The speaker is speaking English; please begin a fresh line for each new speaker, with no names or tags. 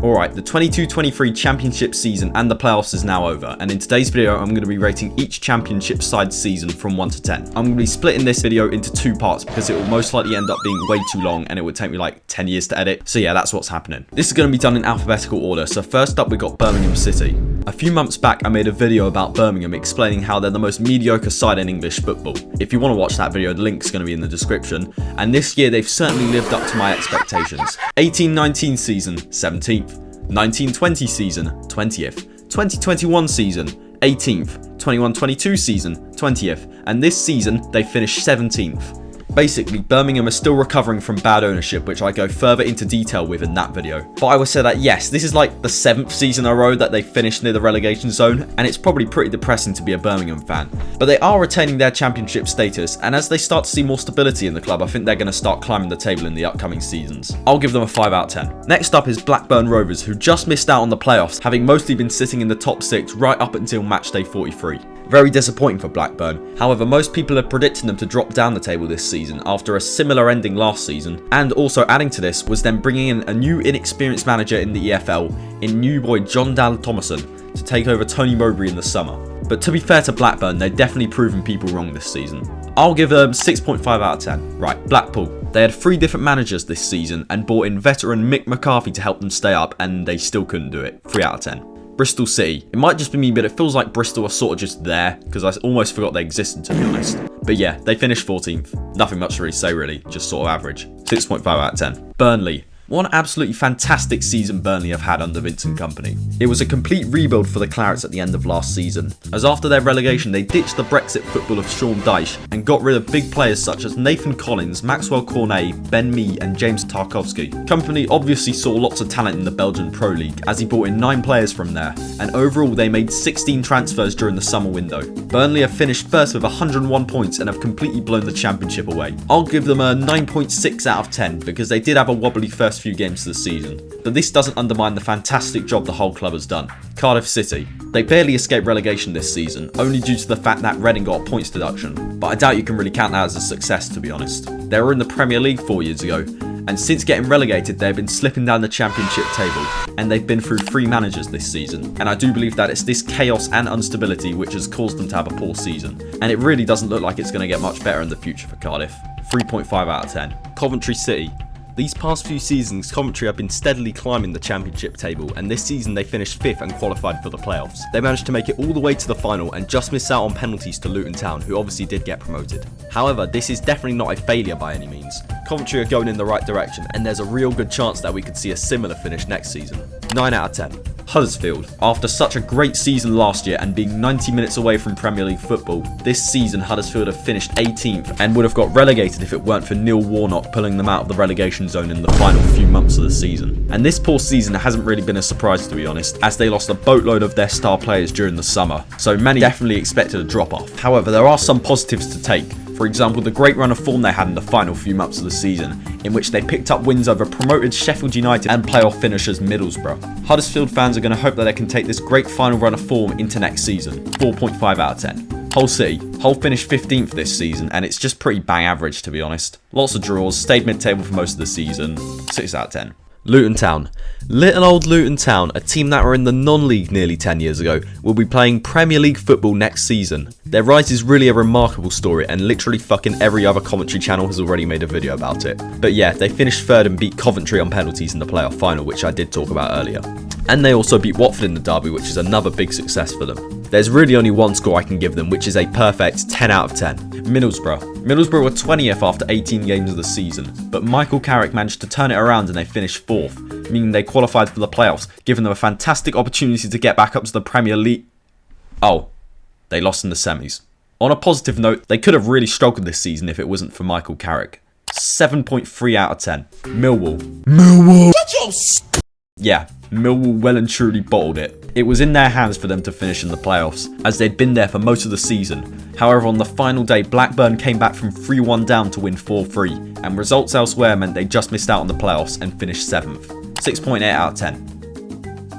Alright, the 22-23 championship season and the playoffs is now over, and in today's video I'm going to be rating each championship side season from 1 to 10. I'm going to be splitting this video into 2 parts because it will most likely end up being way too long and it would take me like 10 years to edit. So yeah, that's what's happening. This is going to be done in alphabetical order, so first up we got Birmingham City. A few months back I made a video about Birmingham explaining how they're the most mediocre side in English football. If you want to watch that video, the link's going to be in the description, and this year they've certainly lived up to my expectations. 18-19 season, 17th. 19-20 season, 20th. 20-21 season, 18th. 21-22 season, 20th. And this season, they finished 17th. Basically, Birmingham are still recovering from bad ownership, which I go further into detail with in that video. But I would say that yes, this is like the 7th season in a row that they finished near the relegation zone, and it's probably pretty depressing to be a Birmingham fan. But they are retaining their championship status, and as they start to see more stability in the club, I think they're going to start climbing the table in the upcoming seasons. I'll give them a 5 out of 10. Next up is Blackburn Rovers, who just missed out on the playoffs, having mostly been sitting in the top 6 right up until matchday 43. Very disappointing for Blackburn. However, most people are predicting them to drop down the table this season after a similar ending last season, and also adding to this was them bringing in a new inexperienced manager in the EFL in new boy Jon Dahl Tomasson to take over Tony Mowbray in the summer. But to be fair to Blackburn, they've definitely proven people wrong this season. I'll give them 6.5 out of 10. Right, Blackpool. They had 3 different managers this season and brought in veteran Mick McCarthy to help them stay up, and they still couldn't do it. 3 out of 10. Bristol City. It might just be me, but it feels like Bristol are sort of just there, because I almost forgot they existed, to be honest. But yeah, they finished 14th. Nothing much to really say, really. Just sort of average. 6.5 out of 10. Burnley. What an absolutely fantastic season Burnley have had under Vincent Kompany. It was a complete rebuild for the Clarets at the end of last season, as after their relegation they ditched the Brexit football of Sean Dyche and got rid of big players such as Nathan Collins, Maxwell Cornet, Ben Mee and James Tarkowski. Kompany obviously saw lots of talent in the Belgian Pro League as he brought in 9 players from there, and overall they made 16 transfers during the summer window. Burnley have finished first with 101 points and have completely blown the championship away. I'll give them a 9.6 out of 10 because they did have a wobbly first few games of the season, but this doesn't undermine the fantastic job the whole club has done. Cardiff City. They barely escaped relegation this season, only due to the fact that Reading got a points deduction, but I doubt you can really count that as a success, to be honest. They were in the Premier League 4 years ago, and since getting relegated they've been slipping down the championship table, and they've been through 3 managers this season, and I do believe that it's this chaos and instability which has caused them to have a poor season, and it really doesn't look like it's going to get much better in the future for Cardiff. 3.5 out of 10. Coventry City. These past few seasons, Coventry have been steadily climbing the championship table, and this season they finished 5th and qualified for the playoffs. They managed to make it all the way to the final and just missed out on penalties to Luton Town, who obviously did get promoted. However, this is definitely not a failure by any means. Coventry are going in the right direction, and there's a real good chance that we could see a similar finish next season. 9 out of 10. Huddersfield. After such a great season last year and being 90 minutes away from Premier League football, this season Huddersfield have finished 18th and would have got relegated if it weren't for Neil Warnock pulling them out of the relegation zone in the final few months of the season. And this poor season hasn't really been a surprise, to be honest, as they lost a boatload of their star players during the summer, so many definitely expected a drop off. However, there are some positives to take. For example, the great run of form they had in the final few months of the season, in which they picked up wins over promoted Sheffield United and playoff finishers Middlesbrough. Huddersfield fans are going to hope that they can take this great final run of form into next season. 4.5 out of 10. Hull City. Hull finished 15th this season, and it's just pretty bang average, to be honest. Lots of draws, stayed mid-table for most of the season. 6 out of 10. Luton Town. Little old Luton Town, a team that were in the non-league nearly 10 years ago, will be playing Premier League football next season. Their rise is really a remarkable story, and literally fucking every other commentary channel has already made a video about it. But yeah, they finished 3rd and beat Coventry on penalties in the playoff final, which I did talk about earlier. And they also beat Watford in the derby, which is another big success for them. There's really only one score I can give them, which is a perfect 10 out of 10. Middlesbrough. Middlesbrough were 20th after 18 games of the season, but Michael Carrick managed to turn it around and they finished 4th, meaning they qualified for the playoffs, giving them a fantastic opportunity to get back up to the Premier League. Oh, they lost in the semis. On a positive note, they could have really struggled this season if it wasn't for Michael Carrick. 7.3 out of 10. Millwall. Yeah, Millwall well and truly bottled it. It was in their hands for them to finish in the playoffs, as they'd been there for most of the season. However, on the final day, Blackburn came back from 3-1 down to win 4-3, and results elsewhere meant they just missed out on the playoffs and finished 7th. 6.8 out of 10.